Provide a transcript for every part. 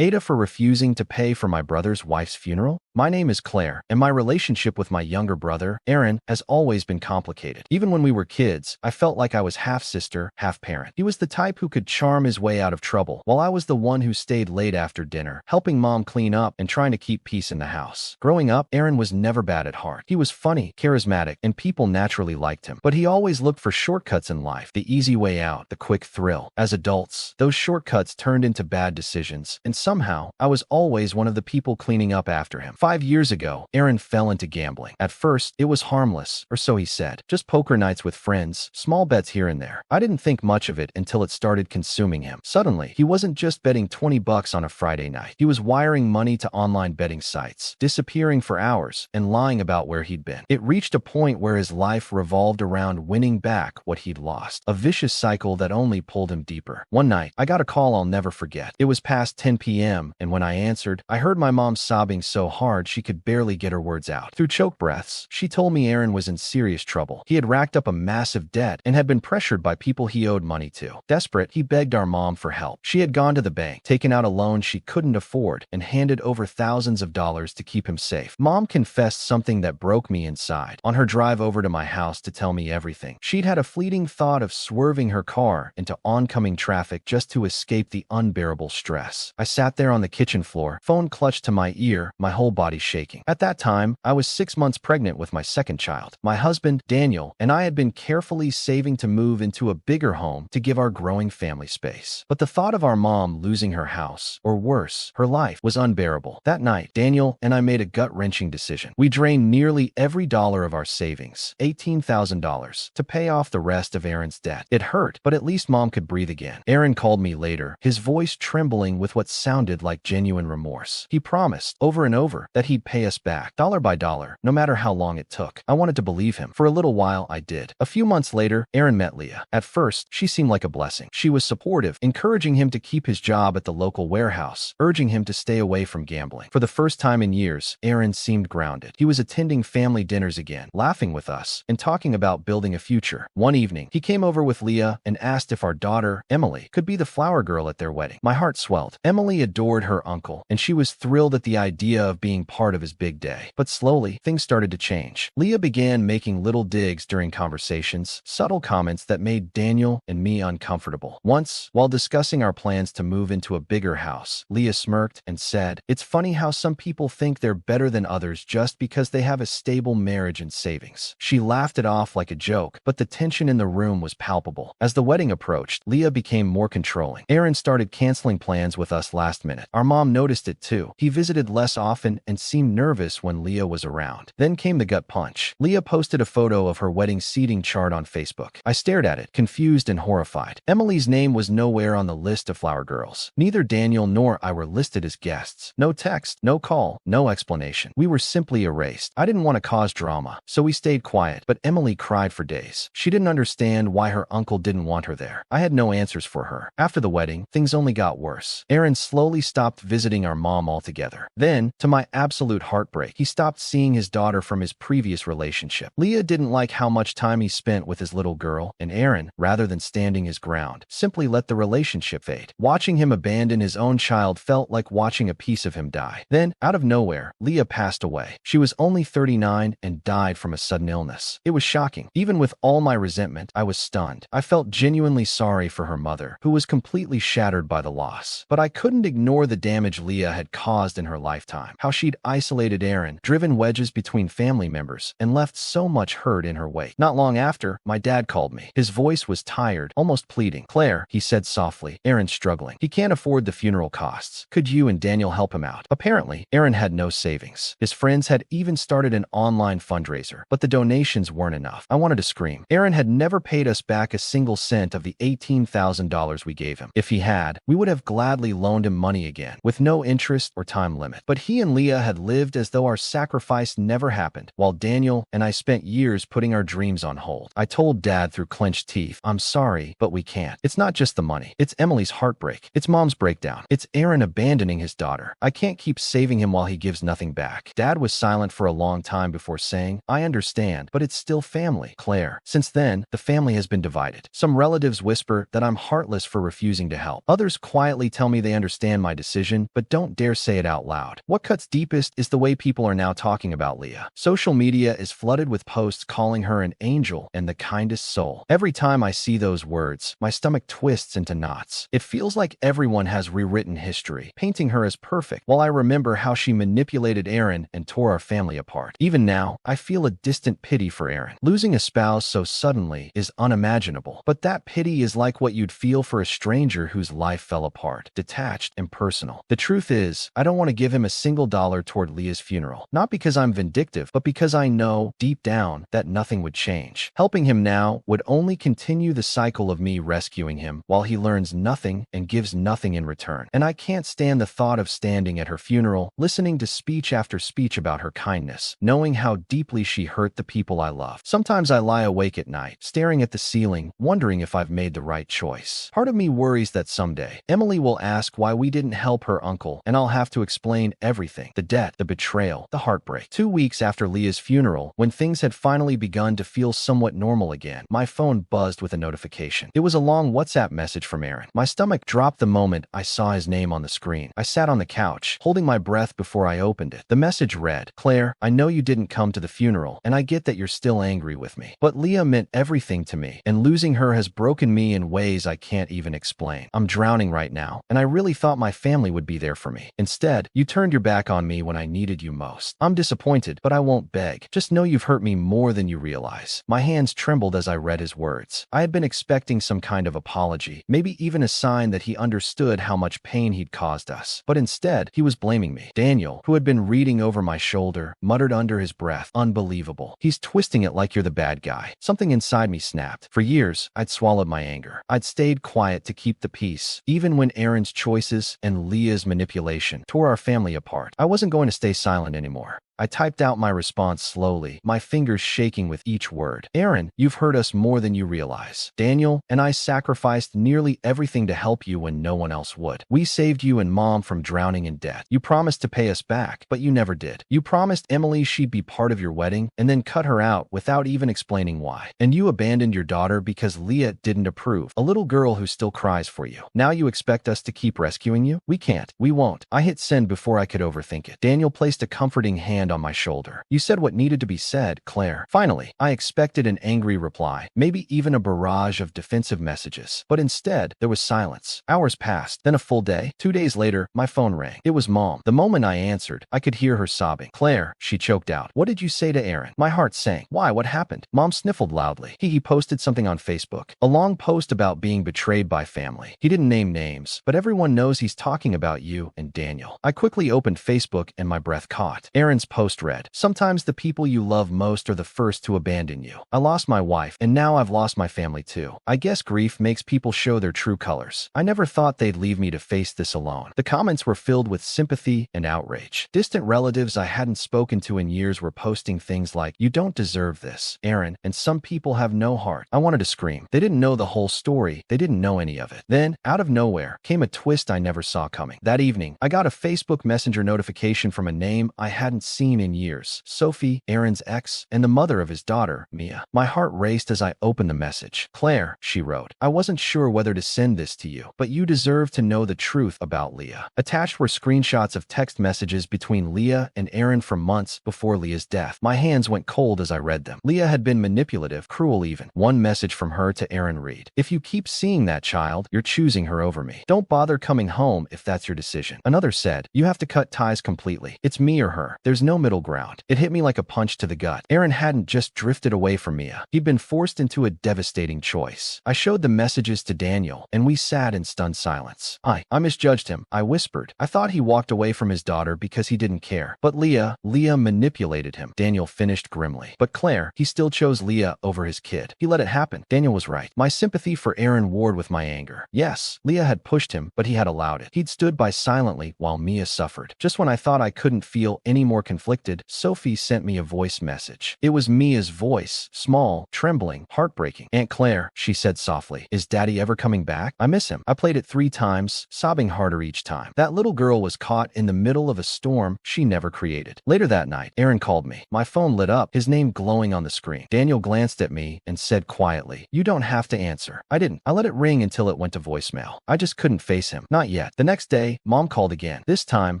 AITA for refusing to pay for my brother's wife's funeral? My name is Claire, and my relationship with my younger brother, Aaron, has always been complicated. Even when we were kids, I felt like I was half sister, half parent. He was the type who could charm his way out of trouble, while I was the one who stayed late after dinner, helping mom clean up and trying to keep peace in the house. Growing up, Aaron was never bad at heart. He was funny, charismatic, and people naturally liked him. But he always looked for shortcuts in life, the easy way out, the quick thrill. As adults, those shortcuts turned into bad decisions, and somehow, I was always one of the people cleaning up after him. 5 years ago, Aaron fell into gambling. At first, it was harmless, or so he said. Just poker nights with friends, small bets here and there. I didn't think much of it until it started consuming him. Suddenly, he wasn't just betting 20 bucks on a Friday night. He was wiring money to online betting sites, disappearing for hours, and lying about where he'd been. It reached a point where his life revolved around winning back what he'd lost. A vicious cycle that only pulled him deeper. One night, I got a call I'll never forget. It was past 10 p.m., and when I answered, I heard my mom sobbing so hard she could barely get her words out. Through choke breaths, she told me Aaron was in serious trouble. He had racked up a massive debt and had been pressured by people he owed money to. Desperate, he begged our mom for help. She had gone to the bank, taken out a loan she couldn't afford, and handed over thousands of dollars to keep him safe. Mom confessed something that broke me inside. On her drive over to my house to tell me everything, she'd had a fleeting thought of swerving her car into oncoming traffic just to escape the unbearable stress. I sat there on the kitchen floor, phone clutched to my ear, my whole body shaking. At that time, I was 6 months pregnant with my second child. My husband, Daniel, and I had been carefully saving to move into a bigger home to give our growing family space. But the thought of our mom losing her house, or worse, her life, was unbearable. That night, Daniel and I made a gut-wrenching decision. We drained nearly every dollar of our savings, $18,000, to pay off the rest of Aaron's debt. It hurt, but at least mom could breathe again. Aaron called me later, his voice trembling with what sounded like genuine remorse. He promised, over and over, that he'd pay us back, dollar by dollar, no matter how long it took. I wanted to believe him. For a little while, I did. A few months later, Aaron met Leah. At first, she seemed like a blessing. She was supportive, encouraging him to keep his job at the local warehouse, urging him to stay away from gambling. For the first time in years, Aaron seemed grounded. He was attending family dinners again, laughing with us, and talking about building a future. One evening, he came over with Leah and asked if our daughter, Emily, could be the flower girl at their wedding. My heart swelled. Emily adored her uncle, and she was thrilled at the idea of being part of his big day. But slowly, things started to change. Leah began making little digs during conversations, subtle comments that made Daniel and me uncomfortable. Once, while discussing our plans to move into a bigger house, Leah smirked and said, "It's funny how some people think they're better than others just because they have a stable marriage and savings." She laughed it off like a joke, but the tension in the room was palpable. As the wedding approached, Leah became more controlling. Aaron started canceling plans with us last minute. Our mom noticed it too. He visited less often and seemed nervous when Leah was around. Then came the gut punch. Leah posted a photo of her wedding seating chart on Facebook. I stared at it, confused and horrified. Emily's name was nowhere on the list of flower girls. Neither Daniel nor I were listed as guests. No text, no call, no explanation. We were simply erased. I didn't want to cause drama, so we stayed quiet, but Emily cried for days. She didn't understand why her uncle didn't want her there. I had no answers for her. After the wedding, things only got worse. Aaron slowly stopped visiting our mom altogether. Then, to my absolute heartbreak, he stopped seeing his daughter from his previous relationship. Leah didn't like how much time he spent with his little girl, and Aaron, rather than standing his ground, simply let the relationship fade. Watching him abandon his own child felt like watching a piece of him die. Then, out of nowhere, Leah passed away. She was only 39 and died from a sudden illness. It was shocking. Even with all my resentment, I was stunned. I felt genuinely sorry for her mother, who was completely shattered by the loss. But I couldn't ignore the damage Leah had caused in her lifetime. How she'd isolated Aaron, driven wedges between family members, and left so much hurt in her wake. Not long after, my dad called me. His voice was tired, almost pleading. "Claire," he said softly, "Aaron's struggling. He can't afford the funeral costs. Could you and Daniel help him out?" Apparently, Aaron had no savings. His friends had even started an online fundraiser, but the donations weren't enough. I wanted to scream. Aaron had never paid us back a single cent of the $18,000 we gave him. If he had, we would have gladly loaned him money again, with no interest or time limit. But he and Leah had lived as though our sacrifice never happened, while Daniel and I spent years putting our dreams on hold. I told Dad through clenched teeth, "I'm sorry, but we can't. It's not just the money. It's Emily's heartbreak. It's Mom's breakdown. It's Aaron abandoning his daughter. I can't keep saving him while he gives nothing back." Dad was silent for a long time before saying, "I understand, but it's still family, Claire." Since then, the family has been divided. Some relatives whisper that I'm heartless for refusing to help. Others quietly tell me they understand understand my decision, but don't dare say it out loud. What cuts deepest is the way people are now talking about Leah. Social media is flooded with posts calling her an angel and the kindest soul. Every time I see those words, my stomach twists into knots. It feels like everyone has rewritten history, painting her as perfect, while I remember how she manipulated Aaron and tore our family apart. Even now, I feel a distant pity for Aaron. Losing a spouse so suddenly is unimaginable, but that pity is like what you'd feel for a stranger whose life fell apart, detached and personal. The truth is, I don't want to give him a single dollar toward Leah's funeral, not because I'm vindictive, but because I know, deep down, that nothing would change. Helping him now would only continue the cycle of me rescuing him while he learns nothing and gives nothing in return. And I can't stand the thought of standing at her funeral, listening to speech after speech about her kindness, knowing how deeply she hurt the people I love. Sometimes I lie awake at night, staring at the ceiling, wondering if I've made the right choice. Part of me worries that someday, Emily will ask why we didn't help her uncle, and I'll have to explain everything: the debt, the betrayal, the heartbreak. 2 weeks after Leah's funeral, when things had finally begun to feel somewhat normal again, my phone buzzed with a notification. It was a long WhatsApp message from Aaron. My stomach dropped the moment I saw his name on the screen. I sat on the couch, holding my breath before I opened it. The message read, "Claire, I know you didn't come to the funeral, and I get that you're still angry with me. But Leah meant everything to me, and losing her has broken me in ways I can't even explain. I'm drowning right now, and I really thought my family would be there for me. Instead, you turned your back on me when I needed you most. I'm disappointed, but I won't beg. Just know you've hurt me more than you realize." My hands trembled as I read his words. I had been expecting some kind of apology, maybe even a sign that he understood how much pain he'd caused us. But instead, he was blaming me. Daniel, who had been reading over my shoulder, muttered under his breath, "Unbelievable. He's twisting it like you're the bad guy." Something inside me snapped. For years, I'd swallowed my anger. I'd stayed quiet to keep the peace, even when Aaron's choices and Leah's manipulation tore our family apart. I wasn't going to stay silent anymore. I typed out my response slowly, my fingers shaking with each word. "Aaron, you've hurt us more than you realize. Daniel and I sacrificed nearly everything to help you when no one else would. We saved you and Mom from drowning in debt. You promised to pay us back, but you never did. You promised Emily she'd be part of your wedding and then cut her out without even explaining why. And you abandoned your daughter because Leah didn't approve, a little girl who still cries for you. Now you expect us to keep rescuing you? We can't. We won't." I hit send before I could overthink it. Daniel placed a comforting hand on my shoulder. "You said what needed to be said, Claire." Finally, I expected an angry reply, maybe even a barrage of defensive messages. But instead, there was silence. Hours passed, then a full day. 2 days later, my phone rang. It was Mom. The moment I answered, I could hear her sobbing. "Claire," she choked out, "what did you say to Aaron?" My heart sank. "Why? What happened?" Mom sniffled loudly. He posted something on Facebook. A long post about being betrayed by family. He didn't name names, but everyone knows he's talking about you and Daniel. I quickly opened Facebook and my breath caught. Aaron's post read, "Sometimes the people you love most are the first to abandon you. I lost my wife, and now I've lost my family too. I guess grief makes people show their true colors. I never thought they'd leave me to face this alone." The comments were filled with sympathy and outrage. Distant relatives I hadn't spoken to in years were posting things like, "You don't deserve this, Aaron, and some people have no heart." I wanted to scream. They didn't know the whole story. They didn't know any of it. Then, out of nowhere, came a twist I never saw coming. That evening, I got a Facebook Messenger notification from a name I hadn't seen in years: Sophie, Aaron's ex, and the mother of his daughter, Mia. My heart raced as I opened the message. "Claire," she wrote, "I wasn't sure whether to send this to you, but you deserve to know the truth about Leah." Attached were screenshots of text messages between Leah and Aaron from months before Leah's death. My hands went cold as I read them. Leah had been manipulative, cruel even. One message from her to Aaron read, "If you keep seeing that child, you're choosing her over me. Don't bother coming home if that's your decision." Another said, "You have to cut ties completely. It's me or her. There's no middle ground." It hit me like a punch to the gut. Aaron hadn't just drifted away from Mia. He'd been forced into a devastating choice. I showed the messages to Daniel, and we sat in stunned silence. I misjudged him," I whispered. "I thought he walked away from his daughter because he didn't care. But Leah manipulated him." Daniel finished grimly. "But Claire, he still chose Leah over his kid. He let it happen." Daniel was right. My sympathy for Aaron warred with my anger. Yes, Leah had pushed him, but he had allowed it. He'd stood by silently while Mia suffered. Just when I thought I couldn't feel any more conflicted, conflicted, Sophie sent me a voice message. It was Mia's voice, small, trembling, heartbreaking. "Aunt Claire," she said softly, "is Daddy ever coming back? I miss him." I played it 3 times, sobbing harder each time. That little girl was caught in the middle of a storm she never created. Later that night, Aaron called me. My phone lit up, his name glowing on the screen. Daniel glanced at me and said quietly, "You don't have to answer." I didn't. I let it ring until it went to voicemail. I just couldn't face him. Not yet. The next day, Mom called again. This time,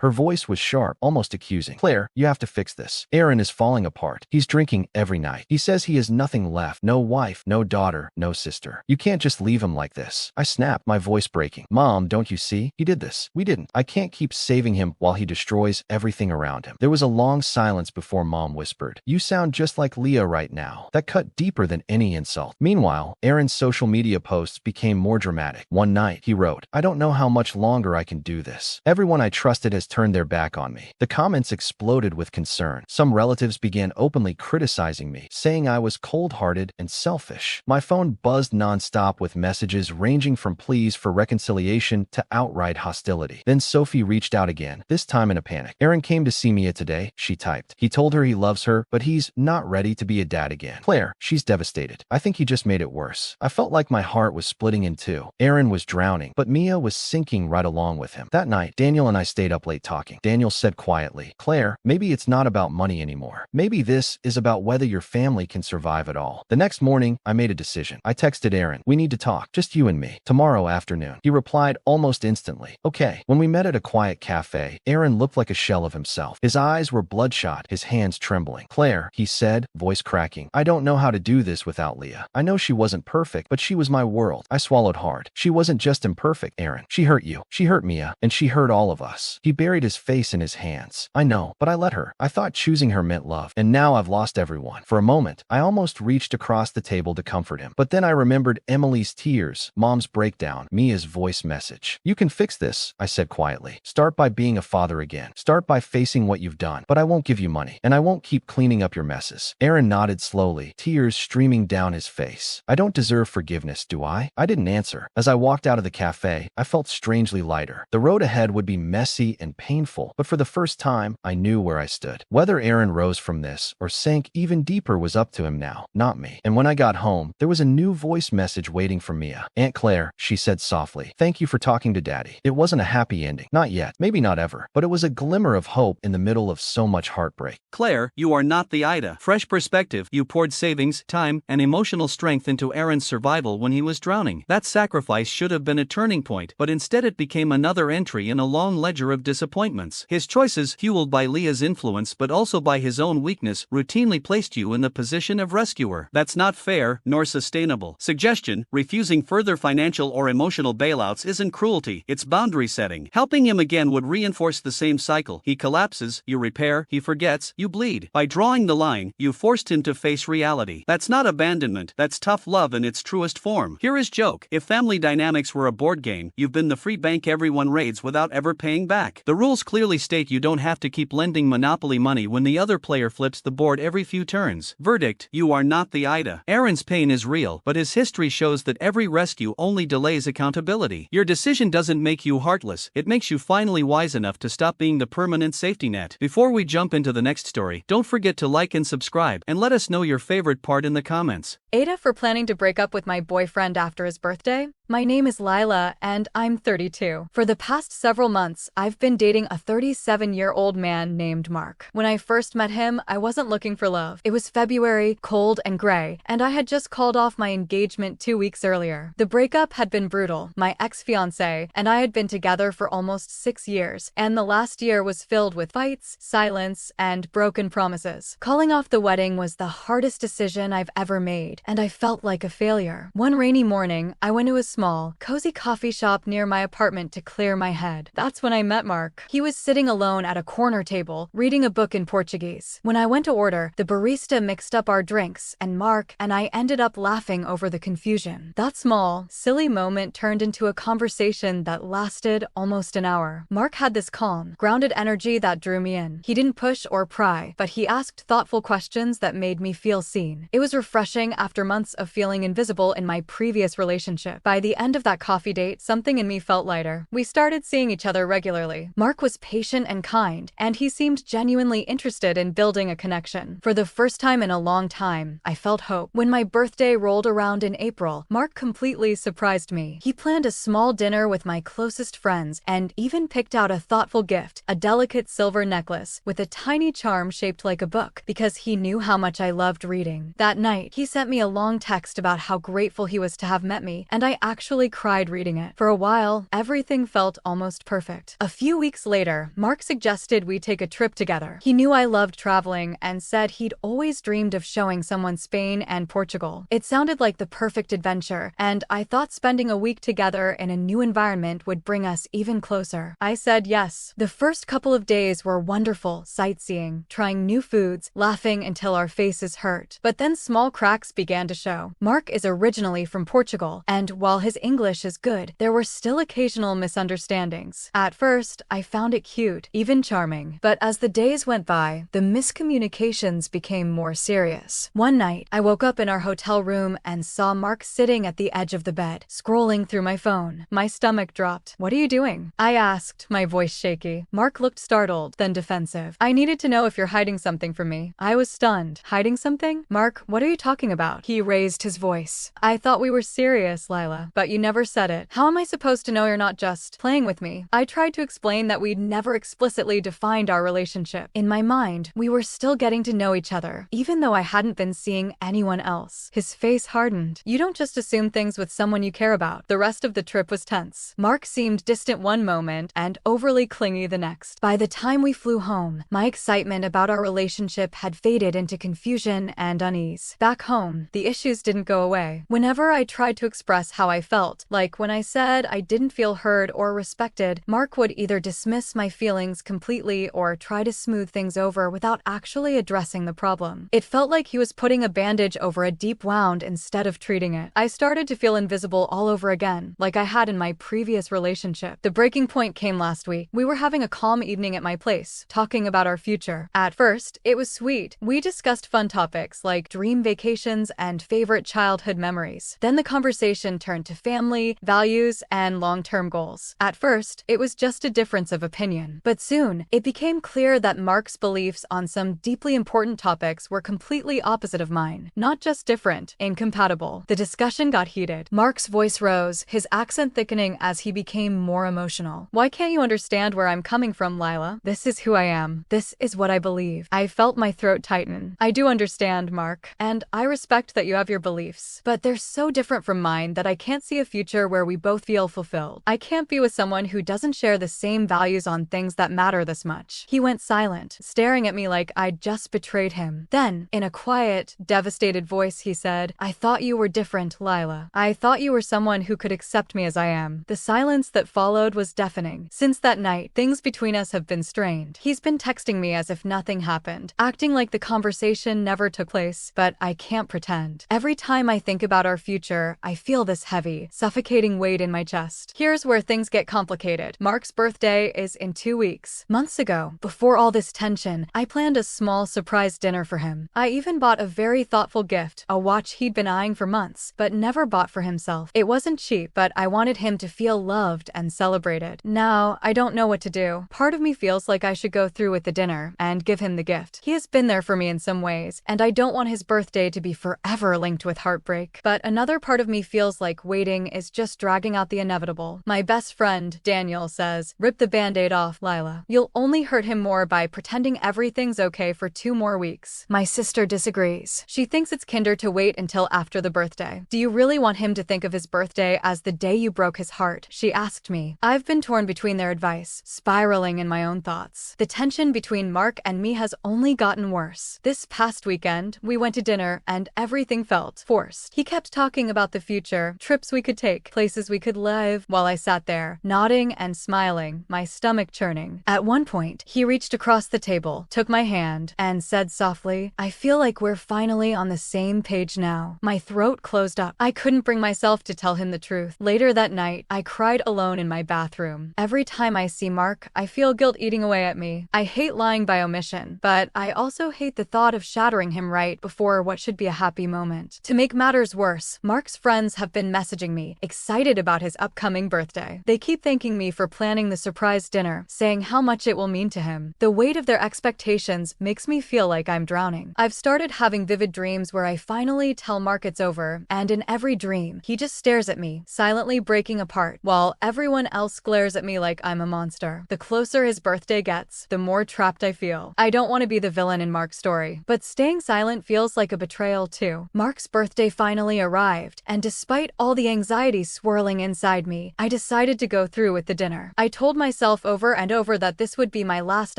her voice was sharp, almost accusing. "Claire, you have to fix this. Aaron is falling apart. He's drinking every night. He says he has nothing left. No wife, no daughter, no sister. You can't just leave him like this." I snapped, my voice breaking. "Mom, don't you see? He did this. We didn't. I can't keep saving him while he destroys everything around him." There was a long silence before Mom whispered, "You sound just like Leah right now." That cut deeper than any insult. Meanwhile, Aaron's social media posts became more dramatic. One night, he wrote, "I don't know how much longer I can do this. Everyone I trusted has turned their back on me." The comments exploded with concern. Some relatives began openly criticizing me, saying I was cold-hearted and selfish. My phone buzzed nonstop with messages ranging from pleas for reconciliation to outright hostility. Then Sophie reached out again, this time in a panic. "Aaron came to see Mia today," she typed. "He told her he loves her, but he's not ready to be a dad again. Claire, she's devastated. I think he just made it worse." I felt like my heart was splitting in two. Aaron was drowning, but Mia was sinking right along with him. That night, Daniel and I stayed up late talking. Daniel said quietly, "Claire, maybe it's not about money anymore. Maybe this is about whether your family can survive at all." The next morning, I made a decision. I texted Aaron, "We need to talk, just you and me, tomorrow afternoon." He replied almost instantly, "Okay." When we met at a quiet cafe, Aaron looked like a shell of himself. His eyes were bloodshot, his hands trembling. "Claire," he said, voice cracking, "I don't know how to do this without Leah. I know she wasn't perfect, but she was my world." I swallowed hard. "She wasn't just imperfect, Aaron. She hurt you. She hurt Mia, and she hurt all of us." He buried his face in his hands. "I know, but I let her. I thought choosing her meant love, and now I've lost everyone." For a moment, I almost reached across the table to comfort him. But then I remembered Emily's tears, Mom's breakdown, Mia's voice message. "You can fix this," I said quietly. "Start by being a father again. Start by facing what you've done. But I won't give you money, and I won't keep cleaning up your messes." Aaron nodded slowly, tears streaming down his face. "I don't deserve forgiveness, do I?" I didn't answer. As I walked out of the cafe, I felt strangely lighter. The road ahead would be messy and painful, but for the first time, I knew where I stood. Whether Aaron rose from this or sank even deeper was up to him now, not me. And when I got home, there was a new voice message waiting for Mia. "Aunt Claire," she said softly, "thank you for talking to Daddy. It wasn't a happy ending. Not yet. Maybe not ever. But it was a glimmer of hope in the middle of so much heartbreak." Claire, you are not the AITA. Fresh perspective. You poured savings, time, and emotional strength into Aaron's survival when he was drowning. That sacrifice should have been a turning point, but instead it became another entry in a long ledger of disappointments. His choices, fueled by Leah's influence but also by his own weakness, routinely placed you in the position of rescuer. That's not fair, nor sustainable. Suggestion: refusing further financial or emotional bailouts isn't cruelty, it's boundary setting. Helping him again would reinforce the same cycle. He collapses, you repair, he forgets, you bleed. By drawing the line, you forced him to face reality. That's not abandonment, that's tough love in its truest form. Here is joke: if family dynamics were a board game, you've been the free bank everyone raids without ever paying back. The rules clearly state you don't have to keep lending Monopoly money when the other player flips the board every few turns. Verdict: you are not the AITA. Aaron's pain is real, but his history shows that every rescue only delays accountability. Your decision doesn't make you heartless, it makes you finally wise enough to stop being the permanent safety net. Before we jump into the next story, don't forget to like and subscribe, and let us know your favorite part in the comments. AITA for planning to break up with my boyfriend after his birthday? My name is Lila, and I'm 32. For the past several months, I've been dating a 37-year-old man named Mark. When I first met him, I wasn't looking for love. It was February, cold and gray, and I had just called off my engagement 2 weeks earlier. The breakup had been brutal. My ex-fiancé and I had been together for almost 6 years, and the last year was filled with fights, silence, and broken promises. Calling off the wedding was the hardest decision I've ever made, and I felt like a failure. One rainy morning, I went to a small, cozy coffee shop near my apartment to clear my head. That's when I met Mark. He was sitting alone at a corner table, reading a book in Portuguese. When I went to order, the barista mixed up our drinks, and Mark and I ended up laughing over the confusion. That small, silly moment turned into a conversation that lasted almost an hour. Mark had this calm, grounded energy that drew me in. He didn't push or pry, but he asked thoughtful questions that made me feel seen. It was refreshing after months of feeling invisible in my previous relationship. By the end of that coffee date, something in me felt lighter. We started seeing each other regularly. Mark was patient and kind, and he seemed genuinely interested in building a connection. For the first time in a long time, I felt hope. When my birthday rolled around in April, Mark completely surprised me. He planned a small dinner with my closest friends and even picked out a thoughtful gift, a delicate silver necklace with a tiny charm shaped like a book, because he knew how much I loved reading. That night, he sent me a long text about how grateful he was to have met me, and I actually cried reading it. For a while, everything felt almost perfect. A few weeks later, Mark suggested we take a trip together. He knew I loved traveling and said he'd always dreamed of showing someone Spain and Portugal. It sounded like the perfect adventure, and I thought spending a week together in a new environment would bring us even closer. I said yes. The first couple of days were wonderful, sightseeing, trying new foods, laughing until our faces hurt. But then small cracks began to show. Mark is originally from Portugal, and while his English is good, there were still occasional misunderstandings. At first, I found it cute, even charming. But as the days went by, the miscommunications became more serious. One night, I woke up in our hotel room and saw Mark sitting at the edge of the bed, scrolling through my phone. My stomach dropped. "What are you doing?" I asked, my voice shaky. Mark looked startled, then defensive. "I needed to know if you're hiding something from me." I was stunned. "Hiding something? Mark, what are you talking about?" He raised his voice. "I thought we were serious, Lila, but you never said it. How am I supposed to know you're not just playing with me?" I tried to explain that we'd never explicitly defined our relationship. In my mind, we were still getting to know each other, even though I hadn't been seeing anyone else. His face hardened. "You don't just assume things with someone you care about." The rest of the trip was tense. Mark seemed distant one moment and overly clingy the next. By the time we flew home, my excitement about our relationship had faded into confusion and unease. Back home, the issues didn't go away. Whenever I tried to express how I felt, like when I said I didn't feel heard or respected, Mark would either dismiss my feelings completely or try to smooth things over without actually addressing the problem. It felt like he was putting a bandage over a deep wound instead of treating it. I started to feel invisible all over again, like I had in my previous relationship. The breaking point came last week. We were having a calm evening at my place, talking about our future. At first, it was sweet. We discussed fun topics like dream vacations and favorite childhood memories. Then the conversation turned to family, values, and long-term goals. At first, it was just a difference of opinion. But soon, it became clear that Mark's beliefs on some deeply important topics were completely opposite of mine. Not just different, incompatible. The discussion got heated. Mark's voice rose, his accent thickening as he became more emotional. "Why can't you understand where I'm coming from, Lila? This is who I am. This is what I believe." I felt my throat tighten. "I do understand, Mark, and I respect that you have your beliefs, but they're so different from mine that I can't see a future where we both feel fulfilled. I can't be with someone who doesn't share the same values on things that matter this much." He went silent, staring at me like I'd just betrayed him. Then, in a quiet, devastated voice, he said, "I thought you were different, Lila. I thought you were someone who could accept me as I am." The silence that followed was deafening. Since that night, things between us have been strained. He's been texting me as if nothing happened, acting like the conversation never took place, but I can't pretend. Every time I think about our future, I feel this heavy, suffocating weight in my chest. Here's where things get complicated. Mark's birthday is in 2 weeks. Months ago, before all this tension, I planned a small surprise dinner for him. I even bought a very thoughtful gift, a watch he'd been eyeing for months, but never bought for himself. It wasn't cheap, but I wanted him to feel loved and celebrated. Now, I don't know what to do. Part of me feels like I should go through with the dinner and give him the gift. He has been there for me in some ways, and I don't want his birthday to be forever linked with heartbreak. But another part of me feels like waiting is just dragging out the inevitable. My best friend, Daniel, says, "Rip the band-aid off, Lila. You'll only hurt him more by pretending everything's okay for 2 more weeks." My sister disagrees. She thinks it's kinder to wait until after the birthday. "Do you really want him to think of his birthday as the day you broke his heart?" she asked me. I've been torn between their advice, spiraling in my own thoughts. The tension between Mark and me has only gotten worse. This past weekend, we went to dinner and everything felt forced. He kept talking about the future, trips we could take, places we could live, while I sat there, nodding and smiling, my stomach churning. At one point, he reached across the table, took my hand, and said softly, "I feel like we're finally on the same page now." My throat closed up. I couldn't bring myself to tell him the truth. Later that night, I cried alone in my bathroom. Every time I see Mark, I feel guilt eating away at me. I hate lying by omission, but I also hate the thought of shattering him right before what should be a happy moment. To make matters worse, Mark's friends have been messaging messaging me, excited about his upcoming birthday. They keep thanking me for planning the surprise dinner, saying how much it will mean to him. The weight of their expectations makes me feel like I'm drowning. I've started having vivid dreams where I finally tell Mark it's over, and in every dream, he just stares at me, silently breaking apart, while everyone else glares at me like I'm a monster. The closer his birthday gets, the more trapped I feel. I don't want to be the villain in Mark's story, but staying silent feels like a betrayal too. Mark's birthday finally arrived, and despite all the anxiety swirling inside me, I decided to go through with the dinner. I told myself over and over that this would be my last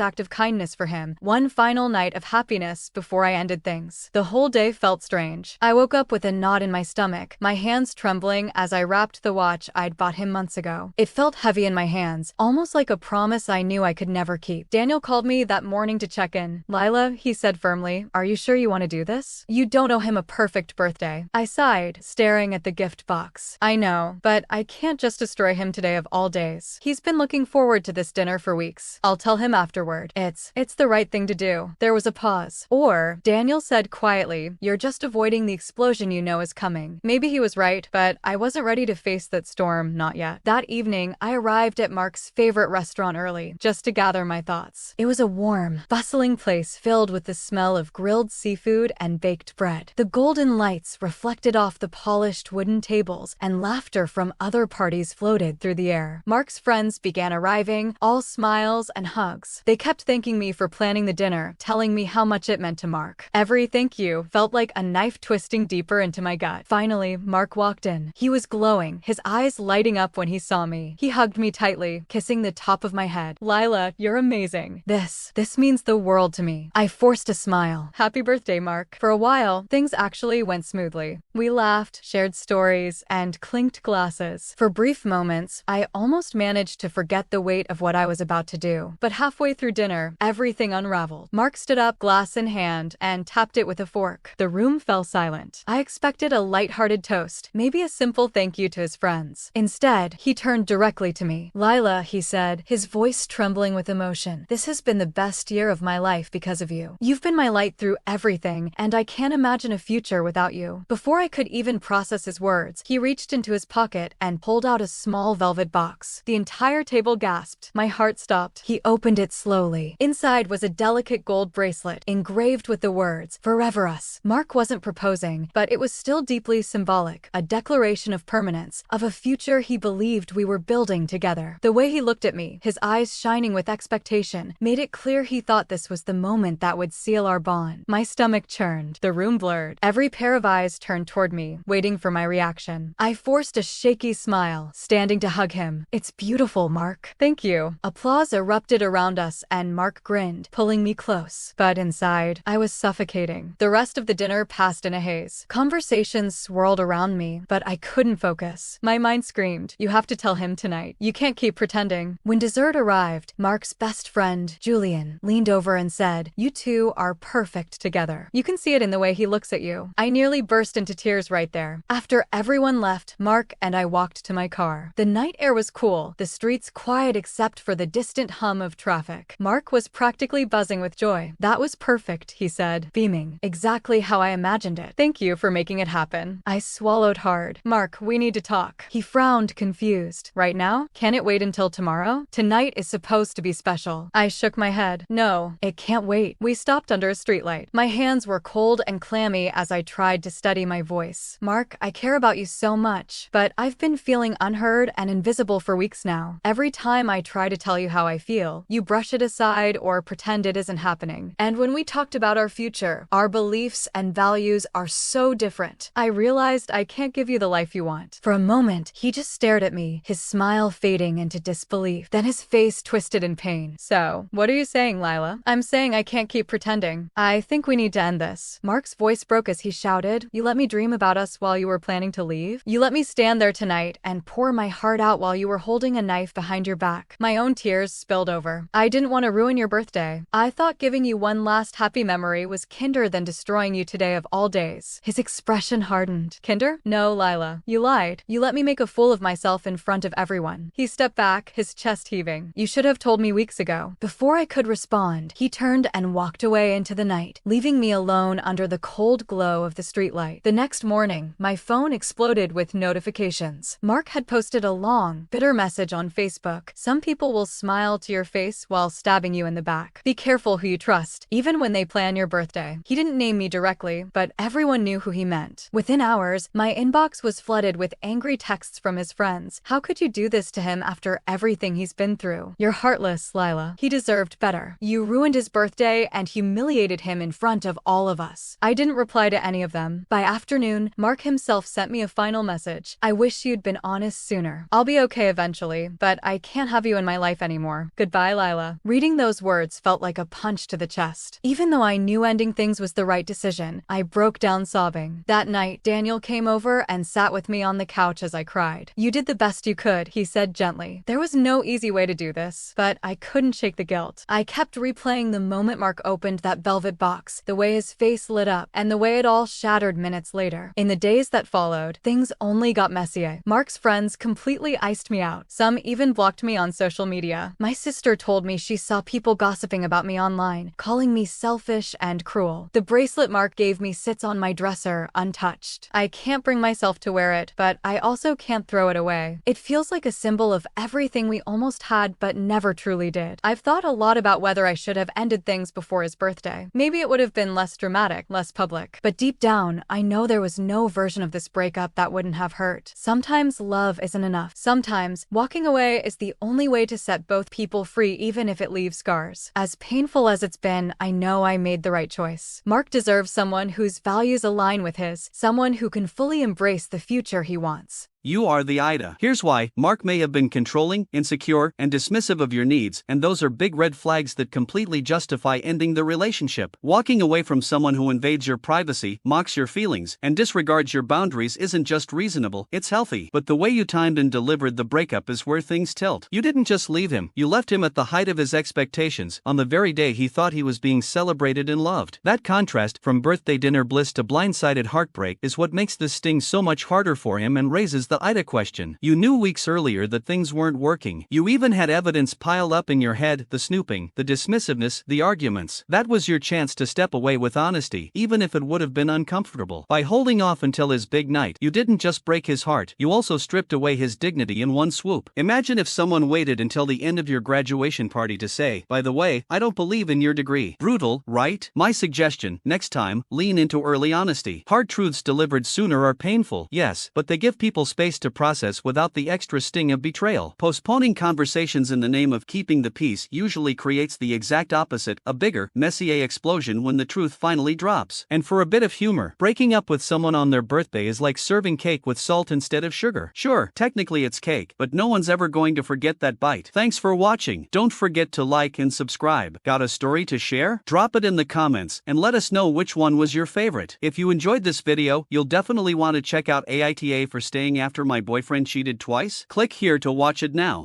act of kindness for him, one final night of happiness before I ended things. The whole day felt strange. I woke up with a knot in my stomach, my hands trembling as I wrapped the watch I'd bought him months ago. It felt heavy in my hands, almost like a promise I knew I could never keep. Daniel called me that morning to check in. "Lila," he said firmly, "are you sure you want to do this? You don't owe him a perfect birthday." I sighed, staring at the gift box. "I know, but I can't just destroy him today of all days. He's been looking forward to this dinner for weeks. I'll tell him afterward. It's the right thing to do." There was a pause. "Or," Daniel said quietly, "you're just avoiding the explosion you know is coming." Maybe he was right, but I wasn't ready to face that storm, not yet. That evening, I arrived at Mark's favorite restaurant early, just to gather my thoughts. It was a warm, bustling place filled with the smell of grilled seafood and baked bread. The golden lights reflected off the polished wooden tables, and laughter from other parties floated through the air. Mark's friends began arriving, all smiles and hugs. They kept thanking me for planning the dinner, telling me how much it meant to Mark. Every thank you felt like a knife twisting deeper into my gut. Finally, Mark walked in. He was glowing, his eyes lighting up when he saw me. He hugged me tightly, kissing the top of my head. "Lila, you're amazing. This means the world to me." I forced a smile. "Happy birthday, Mark." For a while, things actually went smoothly. We laughed, shared stories, and clinked glasses. For brief moments, I almost managed to forget the weight of what I was about to do. But halfway through dinner, everything unraveled. Mark stood up, glass in hand, and tapped it with a fork. The room fell silent. I expected a lighthearted toast, maybe a simple thank you to his friends. Instead, he turned directly to me. "Lila," he said, his voice trembling with emotion, "this has been the best year of my life because of you. You've been my light through everything, and I can't imagine a future without you." Before I could even process his words, he reached into his pocket and pulled out a small velvet box. The entire table gasped. My heart stopped. He opened it slowly. Inside was a delicate gold bracelet, engraved with the words, "Forever Us." Mark wasn't proposing, but it was still deeply symbolic, a declaration of permanence, of a future he believed we were building together. The way he looked at me, his eyes shining with expectation, made it clear he thought this was the moment that would seal our bond. My stomach churned. The room blurred. Every pair of eyes turned toward me, waiting for my reaction. I forced a shaky smile, standing to hug him. "It's beautiful, Mark." "Thank you." Applause erupted around us, and Mark grinned, pulling me close. But inside, I was suffocating. The rest of the dinner passed in a haze. Conversations swirled around me, but I couldn't focus. My mind screamed, "You have to tell him tonight. You can't keep pretending." When dessert arrived, Mark's best friend, Julian, leaned over and said, "You two are perfect together. You can see it in the way he looks at you." I nearly burst into tears right there. After everyone left, Mark and I walked to my car. The night air was cool, the streets quiet except for the distant hum of traffic. Mark was practically buzzing with joy. "That was perfect," he said, beaming. "Exactly how I imagined it. Thank you for making it happen." I swallowed hard. "Mark, we need to talk." He frowned, confused. "Right now? Can it wait until tomorrow? Tonight is supposed to be special." I shook my head. "No, it can't wait." We stopped under a streetlight. My hands were cold and clammy as I tried to steady my voice. "Mark, I care about you so much, but I've been feeling unheard and invisible for weeks now. Every time I try to tell you how I feel, you brush it aside or pretend it isn't happening. And when we talked about our future, our beliefs and values are so different. I realized I can't give you the life you want." For a moment, he just stared at me, his smile fading into disbelief. Then his face twisted in pain. "So, what are you saying, Lila?" "I'm saying I can't keep pretending. I think we need to end this." Mark's voice broke as he shouted, "You let me dream about us while you were planning to leave? You let me stand there tonight and pour my heart out while you were holding a knife behind your back." My own tears spilled over. "I didn't want to ruin your birthday. I thought giving you one last happy memory was kinder than destroying you today of all days." His expression hardened. "Kinder? No, Lila. You lied. You let me make a fool of myself in front of everyone." He stepped back, his chest heaving. "You should have told me weeks ago." Before I could respond, he turned and walked away into the night, leaving me alone under the cold glow of the streetlight. The next morning, my phone exploded flooded with notifications. Mark had posted a long, bitter message on Facebook. Some people will smile to your face while stabbing you in the back. Be careful who you trust, even when they plan your birthday. He didn't name me directly, but everyone knew who he meant. Within hours, my inbox was flooded with angry texts from his friends. How could you do this to him after everything he's been through? You're heartless, Lila. He deserved better. You ruined his birthday and humiliated him in front of all of us. I didn't reply to any of them. By afternoon, Mark himself sent me a final message. I wish you'd been honest sooner. I'll be okay eventually, but I can't have you in my life anymore. Goodbye, Lila. Reading those words felt like a punch to the chest. Even though I knew ending things was the right decision, I broke down sobbing. That night, Daniel came over and sat with me on the couch as I cried. You did the best you could, he said gently. There was no easy way to do this, but I couldn't shake the guilt. I kept replaying the moment Mark opened that velvet box, the way his face lit up, and the way it all shattered minutes later. In the days that followed, things only got messier. Mark's friends completely iced me out. Some even blocked me on social media. My sister told me she saw people gossiping about me online, calling me selfish and cruel. The bracelet Mark gave me sits on my dresser, untouched. I can't bring myself to wear it, but I also can't throw it away. It feels like a symbol of everything we almost had but never truly did. I've thought a lot about whether I should have ended things before his birthday. Maybe it would have been less dramatic, less public. But deep down, I know there was no version of this breakup that wouldn't have hurt. Sometimes love isn't enough. Sometimes walking away is the only way to set both people free, even if it leaves scars. As painful as it's been, I know I made the right choice. Mark deserves someone whose values align with his, someone who can fully embrace the future he wants. You are the AITA. Here's why. Mark may have been controlling, insecure, and dismissive of your needs, and those are big red flags that completely justify ending the relationship. Walking away from someone who invades your privacy, mocks your feelings, and disregards your boundaries isn't just reasonable, it's healthy. But the way you timed and delivered the breakup is where things tilt. You didn't just leave him, you left him at the height of his expectations, on the very day he thought he was being celebrated and loved. That contrast, from birthday dinner bliss to blindsided heartbreak, is what makes this sting so much harder for him and raises the AITA question. You knew weeks earlier that things weren't working. You even had evidence pile up in your head, the snooping, the dismissiveness, the arguments. That was your chance to step away with honesty, even if it would have been uncomfortable. By holding off until his big night, you didn't just break his heart, you also stripped away his dignity in one swoop. Imagine if someone waited until the end of your graduation party to say, by the way, I don't believe in your degree. Brutal, right? My suggestion, next time, lean into early honesty. Hard truths delivered sooner are painful, yes, but they give people space to process without the extra sting of betrayal. Postponing conversations in the name of keeping the peace usually creates the exact opposite, a bigger, messier explosion when the truth finally drops. And for a bit of humor, breaking up with someone on their birthday is like serving cake with salt instead of sugar. Sure, technically it's cake, but no one's ever going to forget that bite. Thanks for watching. Don't forget to like and subscribe. Got a story to share? Drop it in the comments and let us know which one was your favorite. If you enjoyed this video, you'll definitely want to check out AITA for staying after my boyfriend cheated twice. Click here to watch it now.